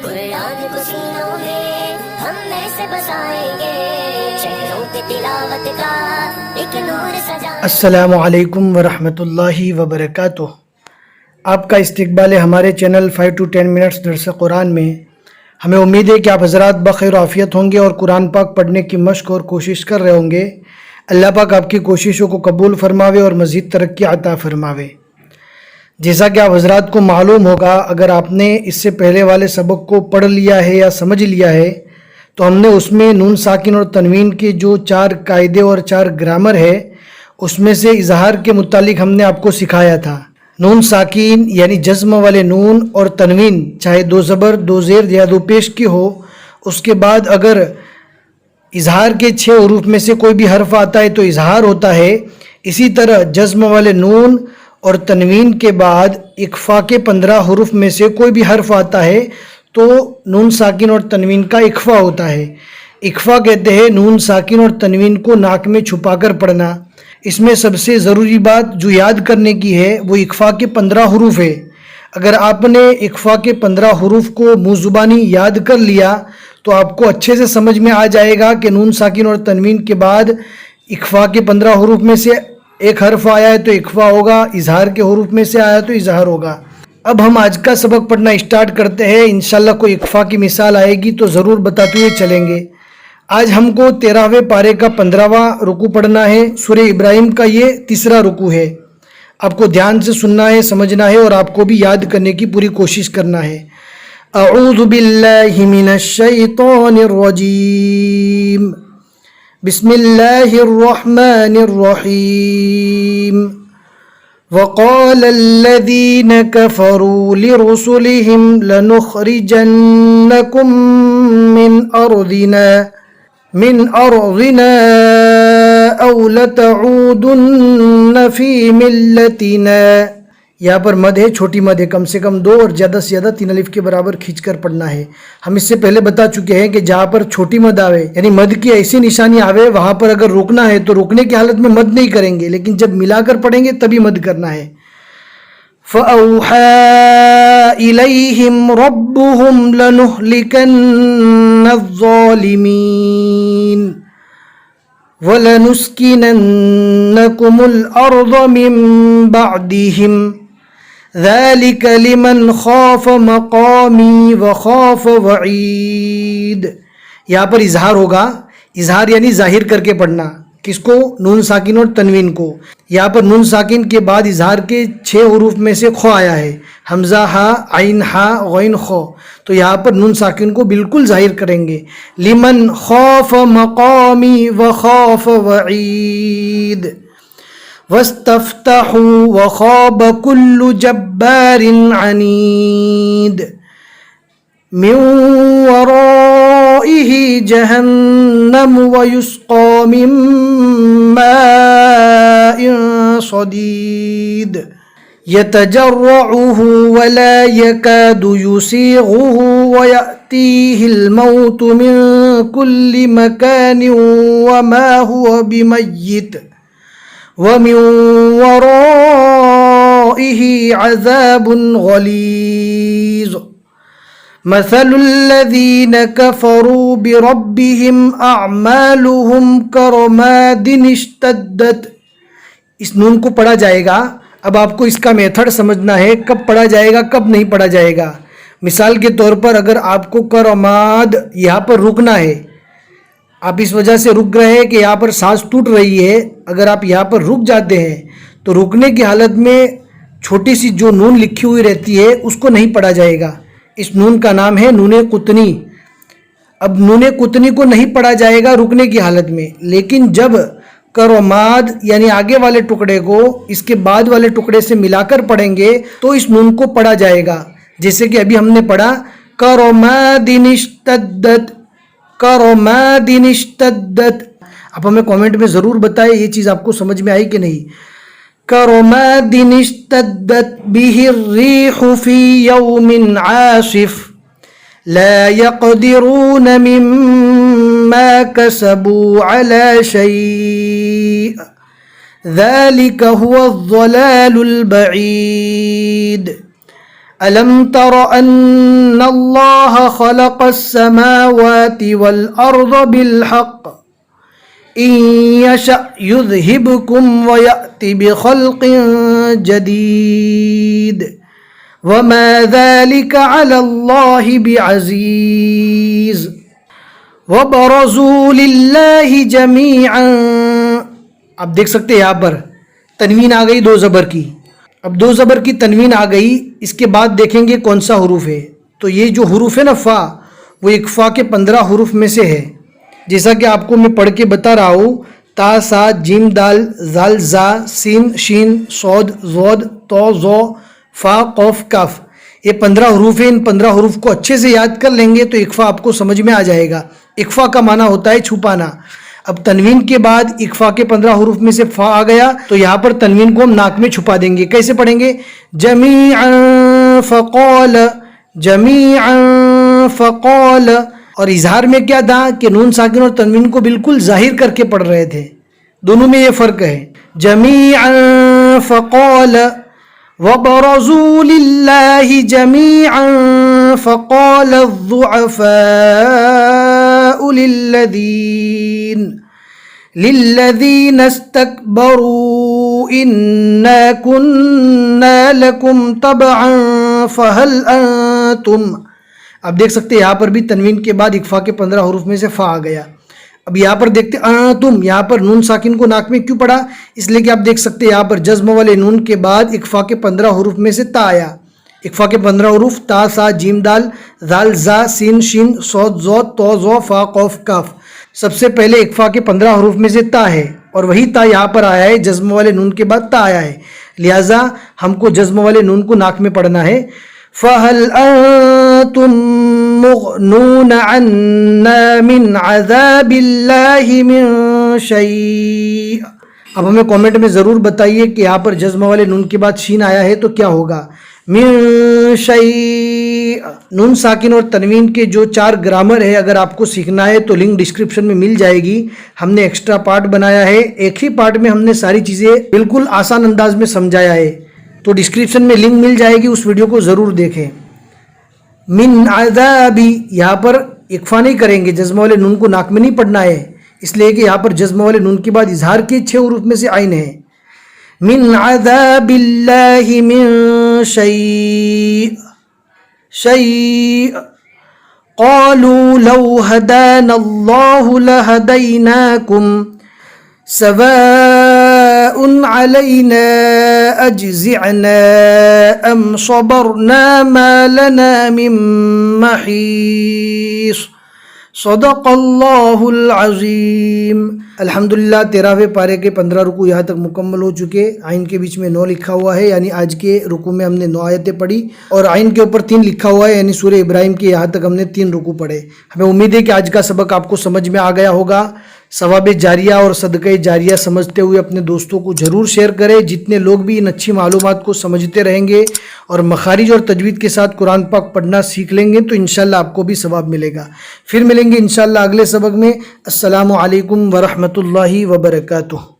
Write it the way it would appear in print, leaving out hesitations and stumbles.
قرآن کو سینوں میں ہم ایسے بسائیں گے، شہروں پہ تلاوت کا ایک نور سجائیں گے۔ السلام علیکم ورحمۃ اللہ وبرکاتہ۔ آپ کا استقبال ہے ہمارے چینل 5 to 10 منٹس درس قرآن میں۔ ہمیں امید ہے کہ آپ حضرات بخیر و عافیت ہوں گے اور قرآن پاک پڑھنے کی مشق اور کوشش کر رہے ہوں گے۔ اللہ پاک آپ کی کوششوں کو قبول فرماوے اور مزید ترقی عطا فرماوے۔ جیسا کہ آپ حضرات کو معلوم ہوگا، اگر آپ نے اس سے پہلے والے سبق کو پڑھ لیا ہے یا سمجھ لیا ہے تو ہم نے اس میں نون ساکن اور تنوین کے جو 4 قاعدے اور 4 گرامر ہے اس میں سے اظہار کے متعلق ہم نے آپ کو سکھایا تھا۔ نون ساکین یعنی جزم والے نون اور تنوین چاہے 2 زبر 2 زیر یا 2 پیش کی ہو، اس کے بعد اگر اظہار کے 6 حروف میں سے کوئی بھی حرف آتا ہے تو اظہار ہوتا ہے۔ اسی طرح جزم والے نون اور تنوین کے بعد اخفا کے 15 حروف میں سے کوئی بھی حرف آتا ہے تو نون ساکن اور تنوین کا اخفا ہوتا ہے۔ اخفا کہتے ہیں نون ساکن اور تنوین کو ناک میں چھپا کر پڑھنا۔ اس میں سب سے ضروری بات جو یاد کرنے کی ہے وہ اخفا کے 15 حروف ہے۔ اگر آپ نے اخفا کے 15 حروف کو منہ زبانی یاد کر لیا تو آپ کو اچھے سے سمجھ میں آ جائے گا کہ نون ساکن اور تنوین کے بعد اخفا کے 15 حروف میں سے ایک حرف آیا ہے تو اخفا ہوگا، اظہار کے حروف میں سے آیا تو اظہار ہوگا۔ اب ہم آج کا سبق پڑھنا اسٹارٹ کرتے ہیں۔ انشاءاللہ کوئی اخفا کی مثال آئے گی تو ضرور بتاتے ہوئے چلیں گے۔ آج ہم کو 13ویں پارے کا 15واں رکوع پڑھنا ہے۔ سورہ ابراہیم کا یہ تیسرا رکوع ہے۔ آپ کو دھیان سے سننا ہے، سمجھنا ہے اور آپ کو بھی یاد کرنے کی پوری کوشش کرنا ہے۔ اعوذ باللہ من الشیطان الرجیم، بسم اللہ الرحمن الرحیم۔ وقال الذین كفروا لرسلهم لنخرجنکم من أرضنا أو لتعودن في ملتنا۔ یہاں پر مد ہے، چھوٹی مد ہے، کم سے کم 2 اور زیادہ سے زیادہ 3 الف کے برابر کھینچ کر پڑھنا ہے۔ ہم اس سے پہلے بتا چکے ہیں کہ جہاں پر چھوٹی مد آوے یعنی مد کی ایسی نشانی آوے وہاں پر اگر روکنا ہے تو روکنے کی حالت میں مد نہیں کریں گے، لیکن جب ملا کر پڑھیں گے تبھی مد کرنا ہے۔ فَأَوْحَى إِلَيْهِمْ رَبُّهُمْ لَنُهْلِكَنَّ الظَّالِمِينَ وَلَنُسْكِنَنَّكُمُ الْأَرْضَ مِنْ بَعْدِهِمْ ذَلِكَ لِمَنْ خَافَ مَقَامِي وَخَافَ وَعِيدِ۔ یہاں پر اظہار ہوگا، اظہار یعنی ظاہر کر کے پڑھنا۔ کس کو؟ نون ساکن اور تنوین کو۔ یہاں پر نون ساکن کے بعد اظہار کے 6 حروف میں سے خو آیا ہے، حمزہ ہا، عین ہا، غین خو، تو یہاں پر نون ساکن کو بالکل ظاہر کریں گے۔ لمن خاف مقامی وخاف وعید واستفتحوا وخاب كل جبار عنید من ورائه جهنم ويسقى من ماء صديد يتجرعه ولا يكاد يسيغه ويأتيه الموت من كل مكان وما هو بميت ومن ورائه عذاب غليظ مثل الذين كفروا بربهم أعمالهم كرماد اشتدت۔ اس نون کو پڑھا جائے گا۔ اب آپ کو اس کا میتھڈ سمجھنا ہے، کب پڑھا جائے گا کب نہیں پڑھا جائے گا۔ مثال کے طور پر اگر آپ کو کرماد یہاں پر رکنا ہے، آپ اس وجہ سے رک رہے ہیں کہ یہاں پر سانس ٹوٹ رہی ہے، اگر آپ یہاں پر رک جاتے ہیں تو رکنے کی حالت میں چھوٹی سی جو نون لکھی ہوئی رہتی ہے اس کو نہیں پڑھا جائے گا۔ اس نون کا نام ہے نون قطنی۔ اب نون قطنی کو نہیں پڑھا جائے گا رکنے کی حالت میں، لیکن جب کرماد یعنی آگے والے ٹکڑے کو اس کے بعد والے ٹکڑے سے ملا کر پڑھیں گے تو اس نون کو پڑھا جائے گا۔ جیسے کہ ابھی ہم نے پڑھا کرماد اشتدت، کرماد اشتدت۔ اب ہمیں کامنٹ میں ضرور بتائیں یہ چیز آپ کو سمجھ میں آئی کہ نہیں۔ کرماد اشتدت به الريح في يوم عاصف لا يقدرون مما كسبوا على شيء ذلك هو الضلال البعید۔ ألم تر أن الله خلق السماوات والأرض بالحق إن يشأ يذهبكم ويأتي بخلق جديد وما ذلك على الله بعزيز وبرزوا لله جميعا. آپ دیکھ سکتے ہیں یہاں پر تنوین آ گئی دو زبر کی. اب دو زبر کی تنوین آ گئی، اس کے بعد دیکھیں گے کون سا حروف ہے. تو یہ جو حروف ہے نا فا، وہ اکفا کے 15 حروف میں سے ہے. جیسا کہ آپ کو میں پڑھ کے بتا رہا ہوں، تا سا جیم دال زال زا سین شین صاد زود تو زو فا قوف کاف، یہ 15 حروف ہیں. ان 15 حروف کو اچھے سے یاد کر لیں گے تو اکفا آپ کو سمجھ میں آ جائے گا. اکفا کا معنی ہوتا ہے چھپانا. اب تنوین کے بعد اکفا کے 15 حروف میں سے فا آ گیا تو یہاں پر تنوین کو ہم ناک میں چھپا دیں گے. کیسے پڑھیں گے؟ جمیعا فقال، جمیعا فقال. اور اظہار میں کیا تھا کہ نون ساکن اور تنوین کو بالکل ظاہر کر کے پڑھ رہے تھے. دونوں میں یہ فرق ہے. جمیعا فقال وبرزوا لله جميعا فقال الضعفاء للذين استكبروا إنا كنا لكم تبعا فهل أنتم. اب دیکھ سکتے ہیں یہاں پر بھی تنوین کے بعد اکفا کے 15 حروف میں سے فا آ گیا. اب یہاں پر دیکھتے تم، یہاں پر نون ساکن کو ناک میں کیوں پڑا؟ اس لیے کہ آپ دیکھ سکتے ہیں یہاں پر جزم والے نون کے بعد اکفا کے 15 حروف میں سے تا آیا. اکفا کے 15 حروف تا سا جیم دال زال زا سین شین صاد زو تو زو فا قوف کاف. سب سے پہلے اکفا کے 15 حروف میں سے تا ہے اور وہی تا یہاں پر آیا ہے، جزم والے نون کے بعد تا آیا ہے. لہٰذا ہم کو جزم والے نون کو ناک میں پڑھنا ہے. فَهَلْ أَنْتُمْ مُغْنُونَ عَنَّا مِنْ عَذَابِ اللَّهِ مِنْ شَيْءٍ. اب ہمیں کومنٹ میں ضرور بتائیے کہ یہاں پر جزم والے نون کے بعد شین آیا ہے تو کیا ہوگا؟ من شیء. نون ساکن اور تنوین کے جو 4 گرامر ہے، اگر آپ کو سیکھنا ہے تو لنک ڈسکرپشن میں مل جائے گی. ہم نے ایکسٹرا پارٹ بنایا ہے، ایک ہی پارٹ میں ہم نے ساری چیزیں بالکل آسان انداز میں سمجھایا ہے. تو ڈسکرپشن میں لنک مل جائے گی، اس ویڈیو کو ضرور دیکھیں. من عذابی، یہاں پر اکفا نہیں کریں گے، جزم والے نون کو ناک میں نہیں پڑھنا ہے، اس لیے کہ یہاں پر جزم والے نون کے بعد اظہار کے 6 حروف میں سے عین ہے. من عذاب اللہ من شیء شیء قالوا لو هدانا الله لهديناكم سواء علينا أجزعنا أم صبرنا ما لنا من محيص. صدق اللہ العظیم. الحمدللہ 13ویں پارے کے 15 رکوع یہاں تک مکمل ہو چکے. عین کے بیچ میں 9 لکھا ہوا ہے، یعنی آج کے رکوع میں ہم نے 9 آیتیں پڑھی، اور عین کے اوپر 3 لکھا ہوا ہے، یعنی سورہ ابراہیم کے یہاں تک ہم نے 3 رکوع پڑھے. ہمیں امید ہے کہ آج کا سبق آپ کو سمجھ میں آ گیا ہوگا. ثواب جاریہ اور صدقہ جاریہ سمجھتے ہوئے اپنے دوستوں کو ضرور شیئر کریں. جتنے لوگ بھی ان اچھی معلومات کو سمجھتے رہیں گے اور مخارج اور تجوید کے ساتھ قرآن پاک پڑھنا سیکھ لیں گے تو انشاءاللہ آپ کو بھی ثواب ملے گا. پھر ملیں گے انشاءاللہ اگلے سبق میں. السلام علیکم ورحمۃ اللہ وبرکاتہ.